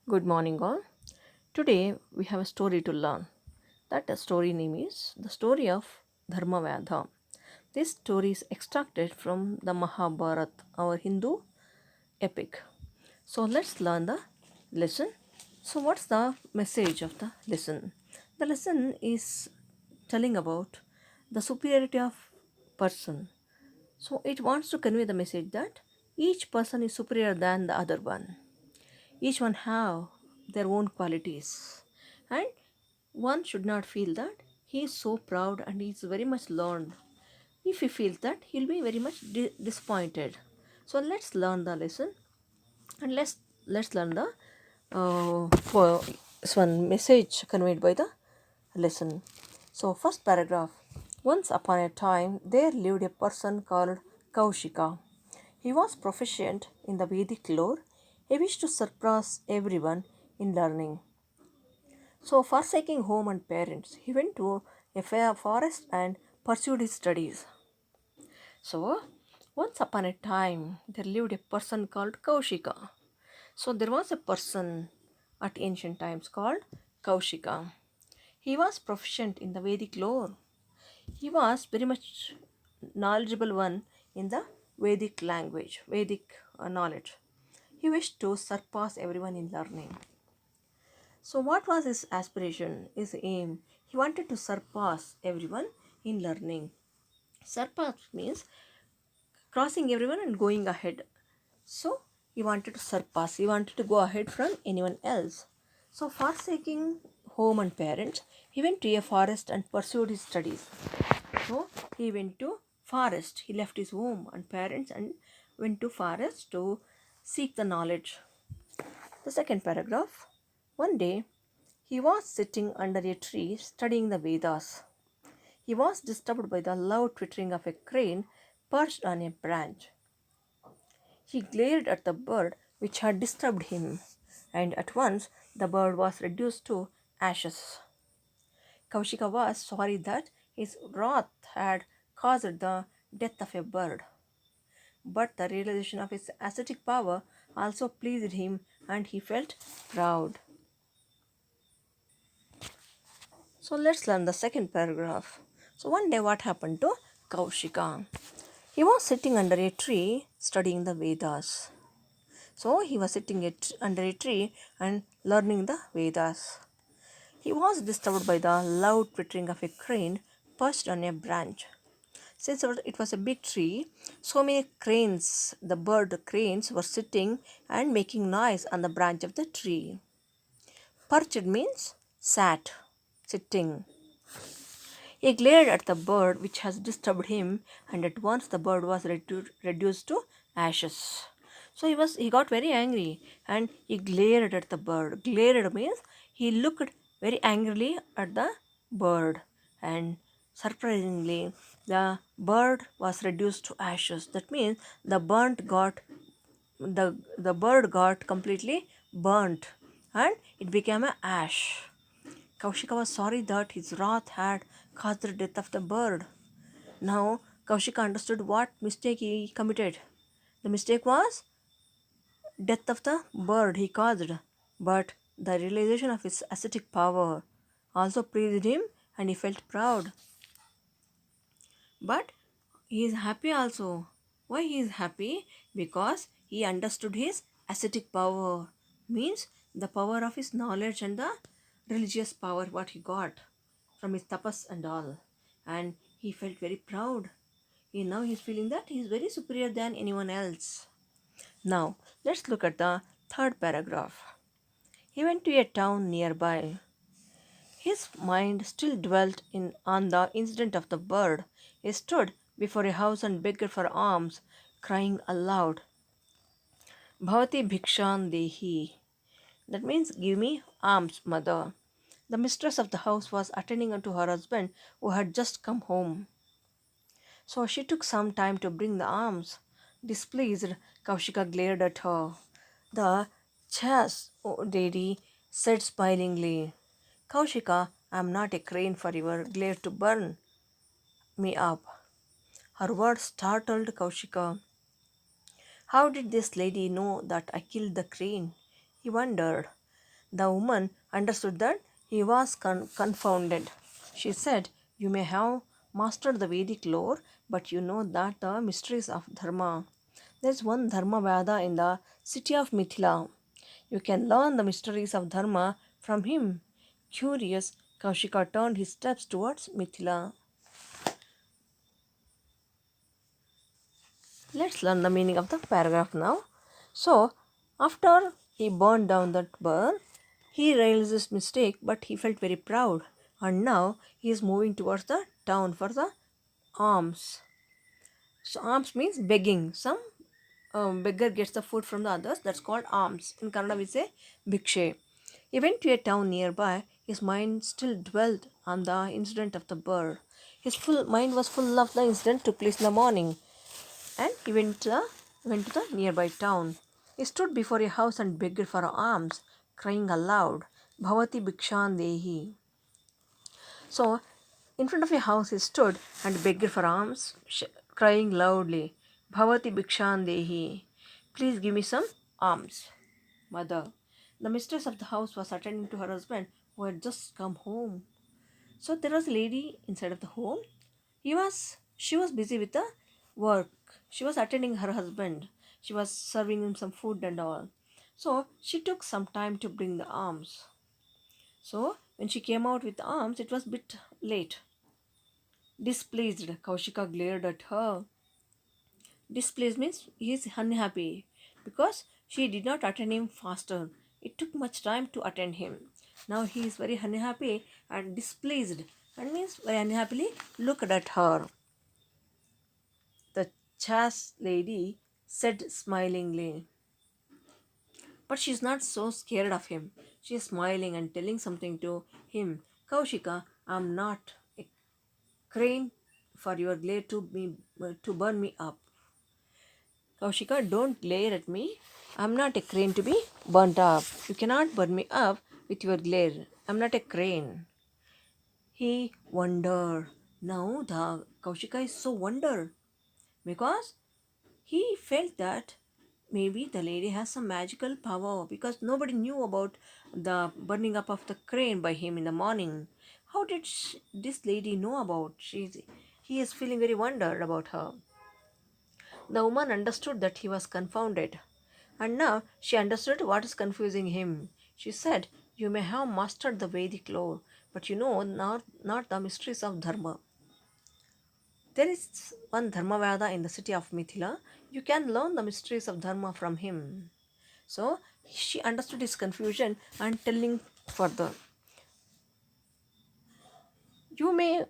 Good morning, all. Today we have a story to learn. That story name is the story of Dharmavada. This story is extracted from the Mahabharata, our Hindu epic. So let's learn the lesson. So, what's the message of the lesson? The lesson is telling about the superiority of person. So, it wants to convey the message that each person is superior than the other one. Each one have their own qualities, and one should not feel that he is so proud and he is very much learned. If he feels that, he'll be very much disappointed. So let's learn the lesson, and let's learn the for this one message conveyed by the lesson. So first paragraph. Once upon a time there lived a person called Kaushika. He was proficient in the Vedic lore. He wished to surpass everyone in learning. So, forsaking home and parents, he went to a fair forest and pursued his studies. So, once upon a time, there lived a person called Kaushika. So, there was a person at ancient times called Kaushika. He was proficient in the Vedic lore. He was very much knowledgeable one in the Vedic language, Vedic knowledge. He wished to surpass everyone in learning. So, what was his aspiration, his aim? He wanted to surpass everyone in learning. Surpass means crossing everyone and going ahead. So, he wanted to surpass, he wanted to go ahead from anyone else. So, forsaking home and parents, he went to a forest and pursued his studies. So, he went to forest. He left his home and parents and went to forest to seek the knowledge. The second paragraph. One day, he was sitting under a tree studying the Vedas. He was disturbed by the loud twittering of a crane perched on a branch. He glared at the bird which had disturbed him, and at once the bird was reduced to ashes. Kaushika was sorry that his wrath had caused the death of a bird, but the realization of his ascetic power also pleased him and he felt proud. So let's learn the second paragraph. So one day what happened to Kaushika? He was sitting under a tree studying the Vedas. So he was sitting under a tree and learning the Vedas. He was disturbed by the loud twittering of a crane perched on a branch. Since it was a big tree, so many cranes, the bird cranes, were sitting and making noise on the branch of the tree. Perched means sat, sitting. He glared at the bird which has disturbed him, and at once the bird was reduced to ashes. So he got very angry and he glared at the bird. Glared means he looked very angrily at the bird, and surprisingly the bird was reduced to ashes. That means the bird got completely burnt and it became a ash. Kaushika was sorry that his wrath had caused the death of the bird. Now Kaushika understood what mistake he committed. The mistake was death of the bird he caused, but the realization of his ascetic power also pleased him and he felt proud. But he is happy also. Why he is happy? Because he understood his ascetic power. Means the power of his knowledge and the religious power what he got from his tapas and all. And he felt very proud. Now he is feeling that he is very superior than anyone else. Now let's look at the third paragraph. He went to a town nearby. His mind still dwelt on the incident of the bird. He stood before a house and begged for alms, crying aloud, Bhavati Bhikshan Dehi. That means, give me alms, mother. The mistress of the house was attending to her husband who had just come home. So she took some time to bring the alms. Displeased, Kaushika glared at her. The chas, oh, lady, said smilingly, Kaushika, I am not a crane for your glare to burn me up. Her words startled Kaushika. How did this lady know that I killed the crane? He wondered. The woman understood that he was confounded. She said, "You may have mastered the Vedic lore, but you know that the mysteries of Dharma. There is one Dharma Veda in the city of Mithila. You can learn the mysteries of Dharma from him." Curious, Kaushika turned his steps towards Mithila. Let's learn the meaning of the paragraph now. So, after he burned down that burn, he realized his mistake, but he felt very proud. And now he is moving towards the town for the alms. So, alms means begging. Some beggar gets the food from the others. That's called alms. In Kannada, we say bhikshe. He went to a town nearby. His mind still dwelled on the incident of the bird. His full mind was full of the incident took place in the morning, and he went to the nearby town. He stood before a house and begged for alms, crying aloud, "Bhavati Bhikshan Dehi." So, in front of a house, he stood and begged for alms, crying loudly, "Bhavati Bhikshan Dehi." Please give me some alms, mother. The mistress of the house was attending to her husband who had just come home. So there was a lady inside of the home. She was busy with the work. She was attending her husband. She was serving him some food and all. So she took some time to bring the alms. So when she came out with the alms, it was a bit late. Displeased, Kaushika glared at her. Displeased means he is unhappy because she did not attend him faster. It took much time to attend him. Now he is very unhappy and displeased, and means very unhappily looked at her. The chaste lady said smilingly. But she is not so scared of him. She is smiling and telling something to him. "Kaushika, I am not a crane for your glare to burn me up. Kaushika, don't glare at me. I'm not a crane to be burnt up. You cannot burn me up with your glare. I'm not a crane." He wondered. Now the Kaushika is so wonder because he felt that maybe the lady has some magical power because nobody knew about the burning up of the crane by him in the morning. How did this lady know about? He is feeling very wondered about her. The woman understood that he was confounded, and now she understood what is confusing him. She said, "You may have mastered the Vedic lore, but you know not the mysteries of Dharma. There is one Dharmavada in the city of Mithila. You can learn the mysteries of Dharma from him." So she understood his confusion and telling further, "You may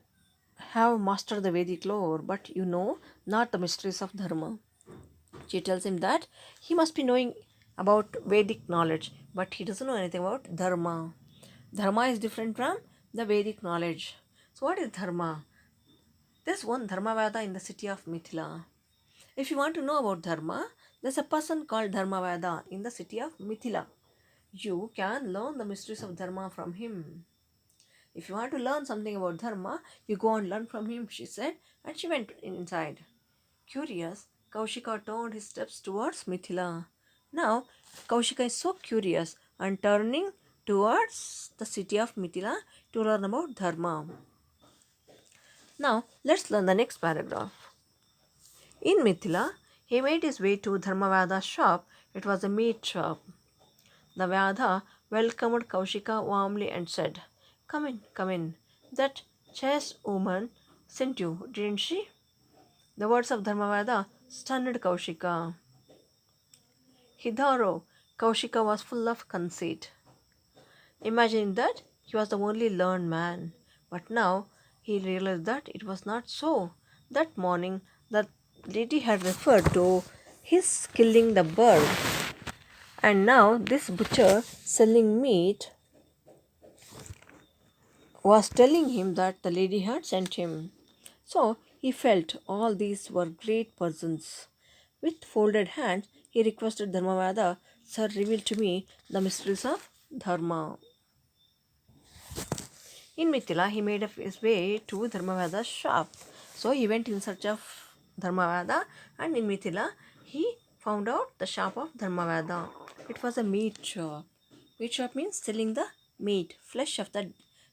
have mastered the Vedic lore, but you know not the mysteries of Dharma." She tells him that he must be knowing about Vedic knowledge, but he doesn't know anything about Dharma. Dharma is different from the Vedic knowledge. So, what is Dharma? There's one Dharmavada in the city of Mithila. If you want to know about Dharma, there's a person called Dharmavada in the city of Mithila. You can learn the mysteries of Dharma from him. If you want to learn something about Dharma, you go and learn from him, she said, and she went inside. Curious, Kaushika turned his steps towards Mithila. Now, Kaushika is so curious and turning towards the city of Mithila to learn about Dharma. Now, let's learn the next paragraph. In Mithila, he made his way to Dharmavada's shop. It was a meat shop. The Vyadha welcomed Kaushika warmly and said, "Come in, come in. That chaste woman sent you, didn't she?" The words of Dharmavada stunned Kaushika. Hidaro, Kaushika was full of conceit, imagining that he was the only learned man. But now he realized that it was not so. That morning, the lady had referred to his killing the bird, and now this butcher selling meat was telling him that the lady had sent him. So he felt all these were great persons. With folded hands, he requested Dharmavada, "Sir, reveal to me the mysteries of Dharma." In Mithila, he made his way to Dharmavada's shop. So he went in search of Dharmavada, and in Mithila, he found out the shop of Dharmavada. It was a meat shop Meat shop means selling the meat, flesh of the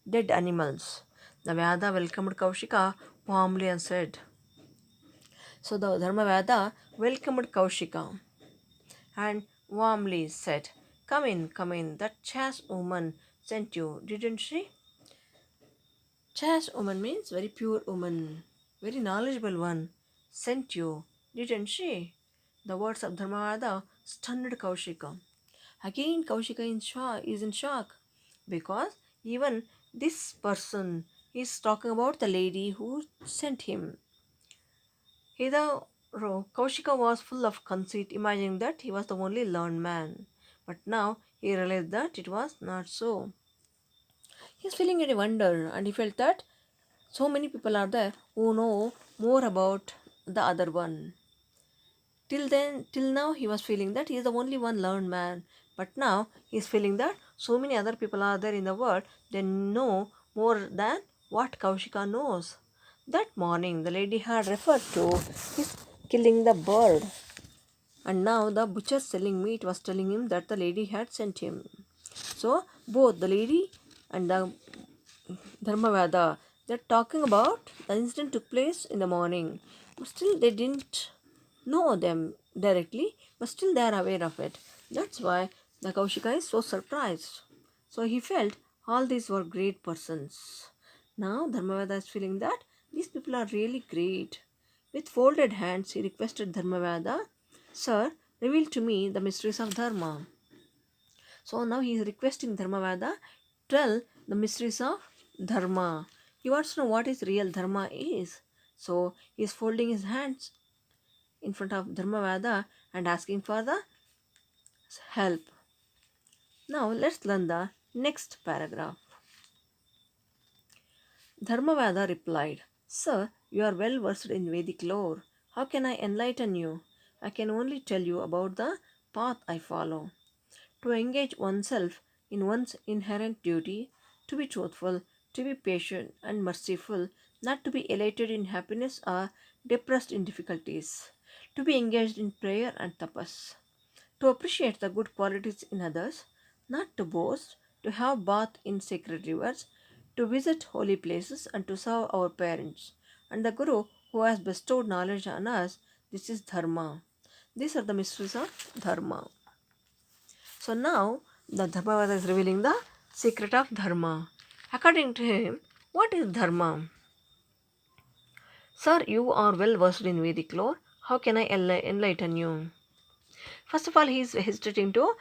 dead animals. The Vyada welcomed Kaushika warmly and said, so the Dharmavyada welcomed Kaushika and warmly said, come in, that chaste woman sent you, didn't she? Chaste woman means very pure woman, very knowledgeable one, sent you, didn't she? The words of Dharmavada stunned Kaushika. Again, Kaushika is in shock because even this person is talking about the lady who sent him. Hither, Kaushika was full of conceit, imagining that he was the only learned man. But now he realized that it was not so. He is feeling a wonder and he felt that so many people are there who know more about the other one. Till now, he was feeling that he is the only one learned man. But now he is feeling that so many other people are there in the world, they know more than what Kaushika knows. That morning, the lady had referred to his killing the bird, and now the butcher selling meat was telling him that the lady had sent him. So, both the lady and the Dharmavada, they're talking about the incident took place in the morning. But still, they didn't know them directly, but still they are aware of it. That's why the Kaushika is so surprised. So he felt all these were great persons. Now Dharmavada is feeling that these people are really great. With folded hands, he requested Dharmavada, Sir, reveal to me the mysteries of Dharma. So now he is requesting Dharmavada, tell the mysteries of Dharma. He wants to know what is real Dharma is. So he is folding his hands in front of Dharmavada and asking for the help. Now let's learn the next paragraph. Dharmavada replied, Sir, you are well versed in Vedic lore. How can I enlighten you? I can only tell you about the path I follow. To engage oneself in one's inherent duty, to be truthful, to be patient and merciful, not to be elated in happiness or depressed in difficulties, to be engaged in prayer and tapas, to appreciate the good qualities in others, not to boast, to have bath in sacred rivers, to visit holy places and to serve our parents, and the Guru who has bestowed knowledge on us. This is Dharma. These are the mysteries of Dharma. So now the Dharmavada is revealing the secret of Dharma. According to him, what is Dharma? Sir, you are well versed in Vedic lore. How can I enlighten you? First of all, he is hesitating to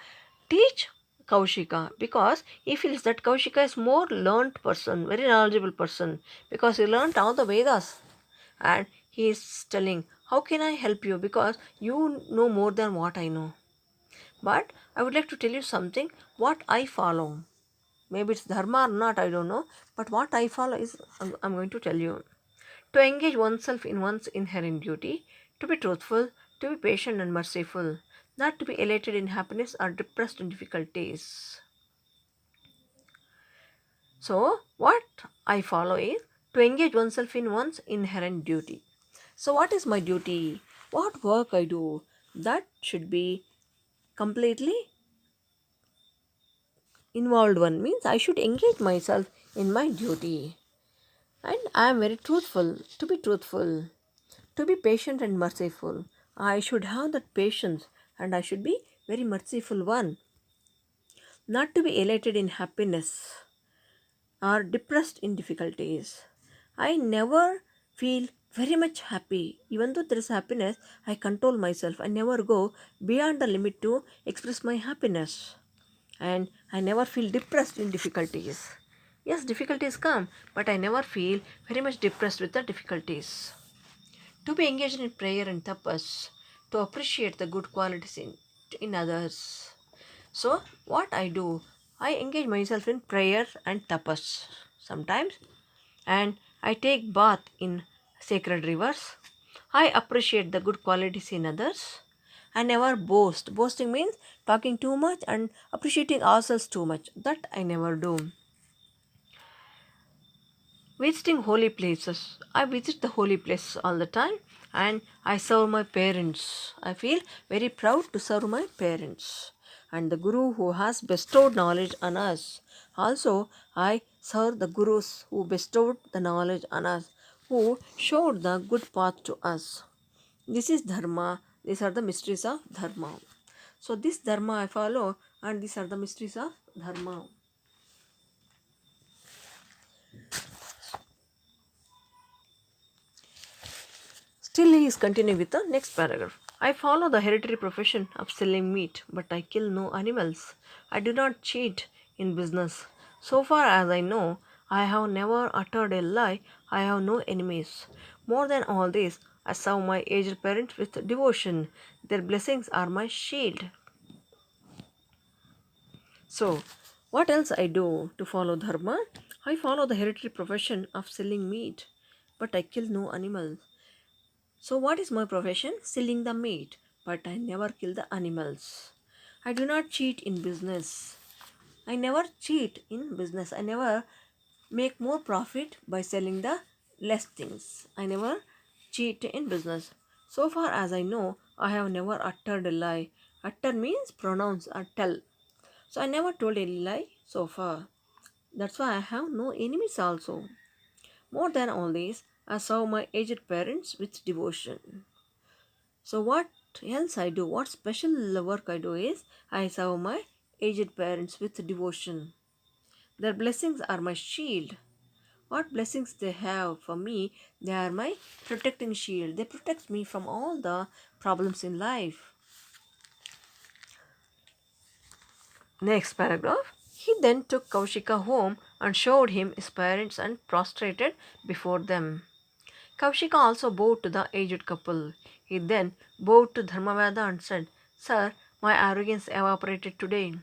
teach Kaushika because he feels that Kaushika is more learned person, very knowledgeable person because he learned all the Vedas. And he is telling, how can I help you? Because you know more than what I know. But I would like to tell you something what I follow. Maybe it's dharma or not, I don't know. But what I follow is I'm going to tell you. To engage oneself in one's inherent duty, to be truthful, to be patient and merciful, not to be elated in happiness or depressed in difficulties. So, what I follow is to engage oneself in one's inherent duty. So, what is my duty? What work I do? That should be completely involved one means I should engage myself in my duty. And I am very truthful, to be patient and merciful. I should have that patience and I should be very merciful one. Not to be elated in happiness or depressed in difficulties. I never feel very much happy. Even though there is happiness, I control myself. I never go beyond the limit to express my happiness. And I never feel depressed in difficulties. Yes, difficulties come, but I never feel very much depressed with the difficulties. To be engaged in prayer and tapas, to appreciate the good qualities in others. So, what I do, I engage myself in prayer and tapas sometimes, and I take bath in sacred rivers. I appreciate the good qualities in others. I never boast. Boasting means talking too much and appreciating ourselves too much. That I never do. Visiting holy places. I visit the holy places all the time and I serve my parents. I feel very proud to serve my parents. and the Guru who has bestowed knowledge on us. Also, I serve the Gurus who bestowed the knowledge on us, who showed the good path to us. This is Dharma. These are the mysteries of Dharma. So, this Dharma I follow, and these are the mysteries of Dharma. Still, he is continuing with the next paragraph. I follow the hereditary profession of selling meat, but I kill no animals. I do not cheat in business. So far as I know, I have never uttered a lie. I have no enemies. More than all this, I serve my aged parents with devotion. Their blessings are my shield. So, what else I do to follow dharma? I follow the hereditary profession of selling meat, but I kill no animals. So, what is my profession? Selling the meat, but I never kill the animals. I do not cheat in business. I never cheat in business. I never make more profit by selling the less things. I never cheat in business. So far as I know, I have never uttered a lie. Utter means pronounce or tell. So I never told a lie so far. That's why I have no enemies also. More than all this, I serve my aged parents with devotion. So what else I do? What special work I do is I serve my aged parents with devotion. Their blessings are my shield. What blessings they have for me, they are my protecting shield. They protect me from all the problems in life. Next paragraph. He then took Kaushika home and showed him his parents and prostrated before them. Kaushika also bowed to the aged couple. He then bowed to Dharmavada and said, Sir, my arrogance evaporated today.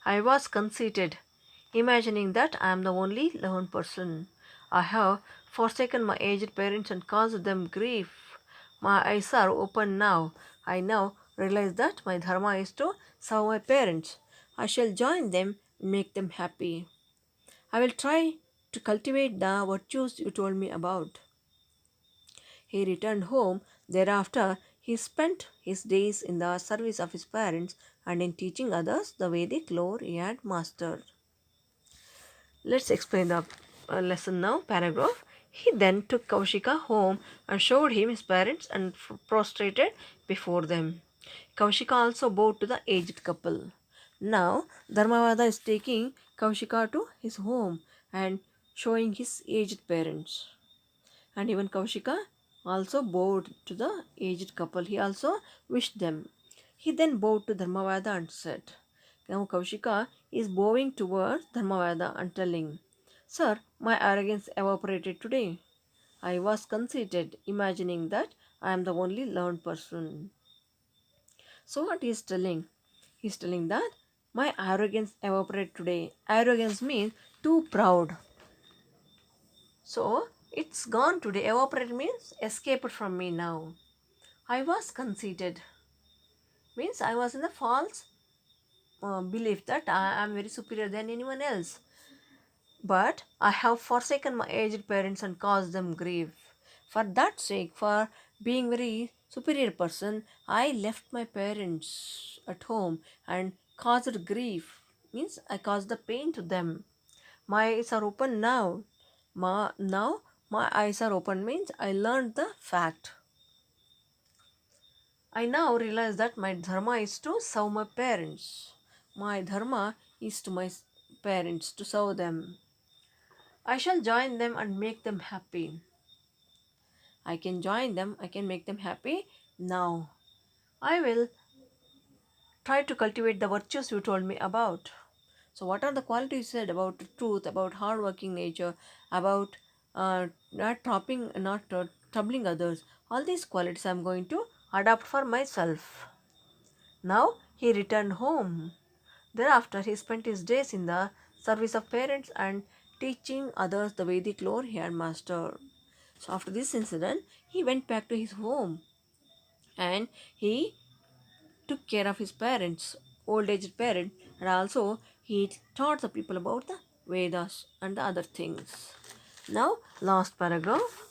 I was conceited, imagining that I am the only learned person. I have forsaken my aged parents and caused them grief. My eyes are open now. I now realize that my dharma is to serve my parents. I shall join them and make them happy. I will try to cultivate the virtues you told me about. He returned home. Thereafter, he spent his days in the service of his parents and in teaching others the Vedic lore he had mastered. Let's explain the lesson now. Paragraph. He then took Kaushika home and showed him his parents and prostrated before them. Kaushika also bowed to the aged couple. Now, Dharmavada is taking Kaushika to his home and showing his aged parents. And even Kaushika also bowed to the aged couple. He also wished them. He then bowed to Dharmavada and said, now Kaushika is bowing towards Dharmavada and telling, Sir, my arrogance evaporated today. I was conceited, imagining that I am the only learned person. So what he is telling? He is telling that my arrogance evaporated today. Arrogance means too proud. So it's gone today. Evaporate means escaped from me now. I was conceited. Means I was in the false belief that I am very superior than anyone else. But I have forsaken my aged parents and caused them grief. For that sake, for being very superior person, I left my parents at home and caused grief. Means I caused the pain to them. My eyes are open now. Now my eyes are open means I learned the fact. I now realize that my dharma is to serve my parents. My dharma is to my parents to serve them. I shall join them and make them happy. I can join them, I can make them happy now. I will try to cultivate the virtues you told me about. So, what are the qualities you said about truth, about hardworking nature, about not troubling others? All these qualities I am going to adopt for myself. Now he returned home. Thereafter, he spent his days in the service of parents and teaching others the Vedic lore he had mastered. So, after this incident, he went back to his home and he took care of his parents, old aged parents, and also he taught the people about the Vedas and the other things. Now, last paragraph.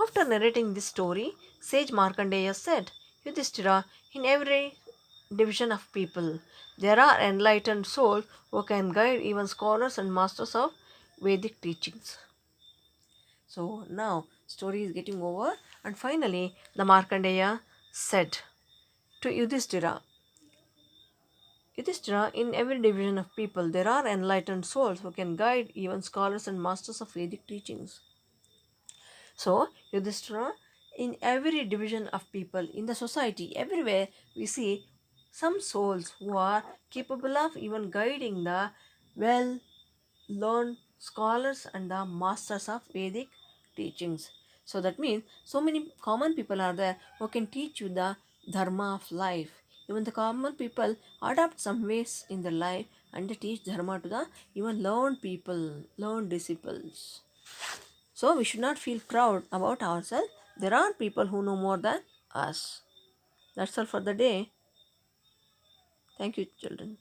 After narrating this story, sage Markandeya said, Yudhishthira, in every division of people. There are enlightened souls who can guide even scholars and masters of Vedic teachings. So now story is getting over, and finally the Markandeya said to Yudhishthira, Yudhishthira, in every division of people there are enlightened souls who can guide even scholars and masters of Vedic teachings. So, Yudhishthira, in every division of people, in the society, everywhere, we see some souls who are capable of even guiding the well learned scholars and the masters of Vedic teachings. So that means so many common people are there who can teach you the dharma of life. Even the common people adopt some ways in their life and they teach dharma to the even learned people, learned disciples. So we should not feel proud about ourselves. There are people who know more than us. That's all for the day. Thank you, children.